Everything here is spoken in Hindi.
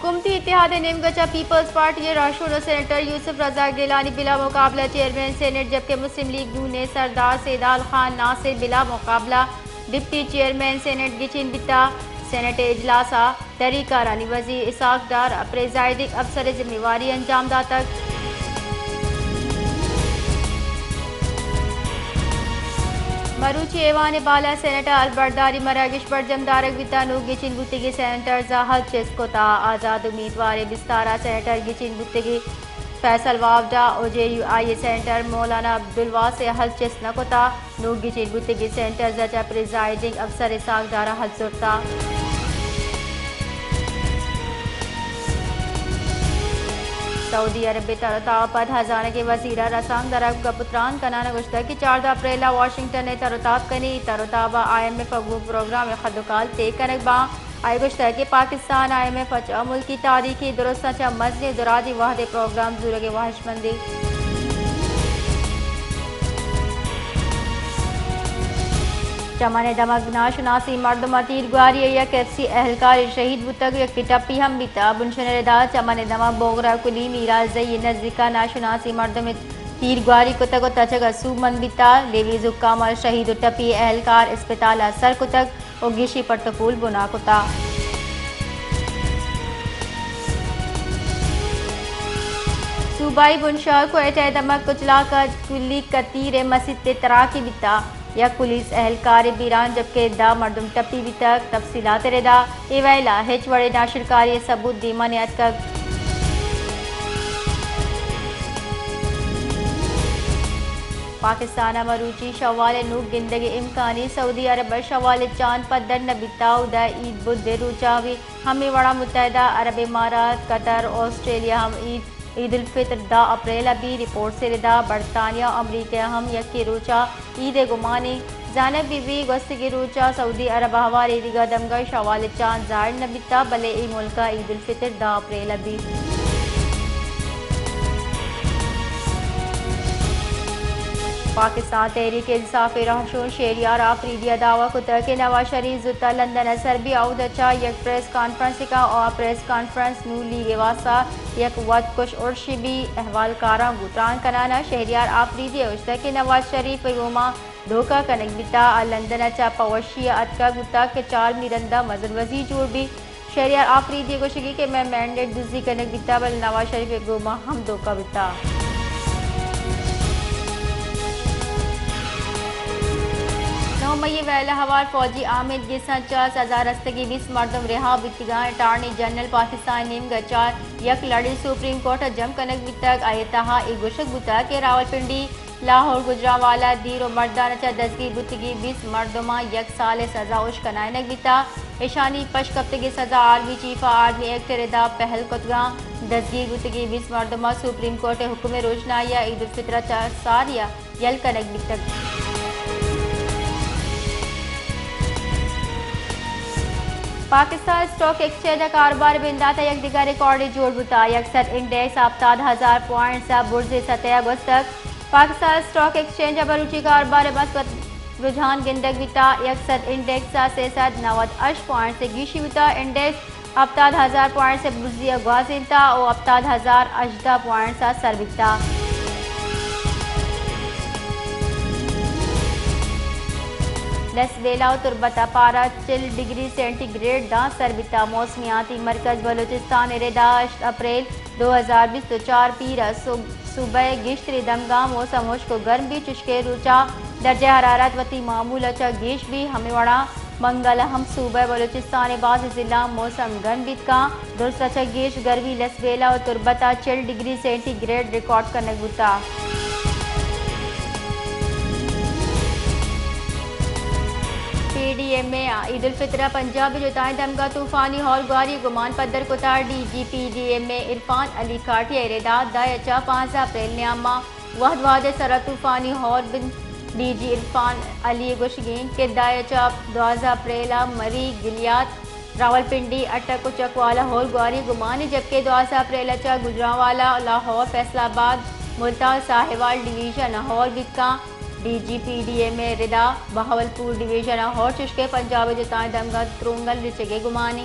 हुकूमती इत्तेहाद नीमगंजा पीपल्स पार्टी राशूर सेनेटर यूसुफ रजा गिलानी बिला मुकाबला चेयरमैन सेनेट, जबकि मुस्लिम लीग नून ने सरदार सेदाल खान नासिर बिला मुकाबला डिप्टी चेयरमैन सेनेट गिचिन बिता सेनेट इजलासा तरीका रानी वजीर इसाक डार प्रेजाइडिंग अफसर जिम्मेवारी अंजाम दा तक मरूची एवान बाला सेनेटर अलबरदारी मरागिश पर जमदारक बितानू गिचिन गुत्तिगी सेनेटर जाहल चेस्कोता आज़ाद उम्मीदवार बिस्तारा सेनेटर गिचिन गुत्तिगी फैसल वावडा OJUI सेनेटर मौलाना अब्दुल वासे हल चेस्नकोता नू गिचिन गुत्तिगी सेनेटर जचा प्रिजाइडिंग अफसर इसाक दारा हल सुरता सऊदी अरब तरताब हजाना के वजीरा रसांग दरब कपुत्रान कनाना गुश्ता की 4 अप्रैल वाशिंगटन ने तरताब कनी तरताबा IMF प्रोग्राम खदुकाल ते कनकबा आई गुश्ता के पाकिस्तान IMF अचा मुल्की तारीखी दुरुस्त अचा मजनी दुरादी वाहदे प्रोग्राम जुरगे वाहिशमंदी चमने दमक नाशनासी मर्दमा तीरगुआरी या कैसी अहलकार शहीद बुतक या किटपी हम बिता बुनशनरेदा चमने दमक बोगरा कुली मीरा जई नजदीका नाशनासी मर्दम तीरगुआरी कुतक तचक सूमन बिता लेवी जुक्काम और शहीद टपी अहलकार अस्पताल असर कुतक और गिशी पट्टफूल बुना कुता सूबाई बुनशहर को एटे दमक कुचला का कुली कतीर मस्जिद तरा की बिता या पुलिस अहलकार बीरान, जबकि दा मर्दम टप्पी भी तक तफसीलात रेदा एवैला हेच वड़े नाशिरकारी सबूत दीमा नियत का पाकिस्तान मरूची शवाल नूक गिंदगी इम्कानी सऊदी अरब शवाल चांद पर दन बिताऊ द ईद बुद्ध रुचावी हमें बड़ा मुत्तहदा अरब इमारात कतर ऑस्ट्रेलिया हम ईद उल फितर दा अप्रैल अभी रिपोर्ट से रिदा बरतानिया अमरीका हम यकी रूचा ईद गुमानी जानब बीवी गस्ती रूचा सऊदी अरब हवारी दिगा दमगा शवाल चांद जाहिर नबिता भले ई मुल्का ईद उल फितर दा अप्रैल अभी पाकिस्तान तहरीक इंसाफ राहशून शेरियार आफरीदिया दावा कुतर के नवाज शरीफ जुता लंदन असर भी आउद अच्छा यक प्रेस कॉन्फ्रेंस का और प्रेस कॉन्फ्रेंस नू लीगे वासा यक वद कुछ उर्शी भी अहवाल कारा गुतरान कनाना शहरियार आफरीदिया उश्ता के नवाज शरीफ गुमा धोखा कनक बिता लंदन अच्छा पवशिया अतका गुता के 4 मिरंदा मजन वजी जोड़ भी शहरियार आफरीदिया को शगी के मैं मैंडेट दुजी कनक बिता बल नवाज शरीफ गुमा हम धोखा बिता मई वैला हवार फौजी आमिद गिसा 40,000 रस्तगी 20 मर्दम रिहा बितगा अटारनी जनरल पाकिस्तान नीम गचार यक लड़ी सुप्रीम कोर्ट जम कनक बितक आयतहा ए गुशक बुता के रावलपिंडी लाहौर गुजरावाला दीर और मर्दाना चा दसगी बुतगी 20 मर्दमा यक साल सजा उश कनायनक बिता ईशानी पश कप्तगी सजा आर्मी चीफ आर्मी एक्ट रिदा पहल कुतगा दसगी बुतगी 20 मर्दमा सुप्रीम कोर्ट हुक्म रोशनाया ईद उल फितर चा सारिया यल कनक बितक पाकिस्तान स्टॉक एक्सचेंज कारोबार बिंदा यक दिगा रिकॉर्ड जोड़ बुता यकसर इंडेक्स आफ्ताद 1000 पॉइंट सा बुर्ज सतह अगस्त तक पाकिस्तान स्टॉक एक्सचेंज बलूची कारोबार मस्बत रुझान गिंदक बिता यकसर इंडेक्स से 90 पॉइंट से गीशी बिता इंडेक्स आफ्ताद 1000 पॉइंट से बुर्जिया ग्वाजिंता और आफ्ताद 1000 पॉइंट सा सर बिता दस वेला तुरबता पारा 40 डिग्री सेंटीग्रेड दा सरबिता मौसमियाती मरकज बलूचिस्तान रेदाश्त अप्रैल 2024 पीरा सुबह गिश्त दमगा मौसम होश को गर्म भी चुशके रुचा दर्जा हरारत वती मामूल अच्छा गेश भी हमें वड़ा मंगल हम सुबह बलूचिस्तान बाज़ जिला मौसम गर्म बीत का दुरुस्त अच्छा गेश गर्मी लस वेला और तुरबता 40 डिग्री सेंटीग्रेड रिकॉर्ड करने गुता PDM में ईद उल फितर पंजाब जुताएं दमगा तूफानी हौल गुआरी गुमान पदर कुतार DG PDM में इरफान अली काठिया रेदात दायचा 5 अप्रैल न्यामा वहद वादे सरा तूफानी हौल बिन DG इरफान अली गुशगीन के दायचा 12 अप्रैल मरी गिलियात रावलपिंडी अटक चकवाला हौल गुआरी गुमानी, जबकि 12 अप्रैल चा गुजरावाला लाहौर फैसलाबाद मुल्तान साहिवाल डिवीजन हौल बिका DG PDM में रिदा बहावलपुर डिवीजन हौर चुशके पंजाब जुताएं दमगा त्रोंगल रिचगे गुमानी।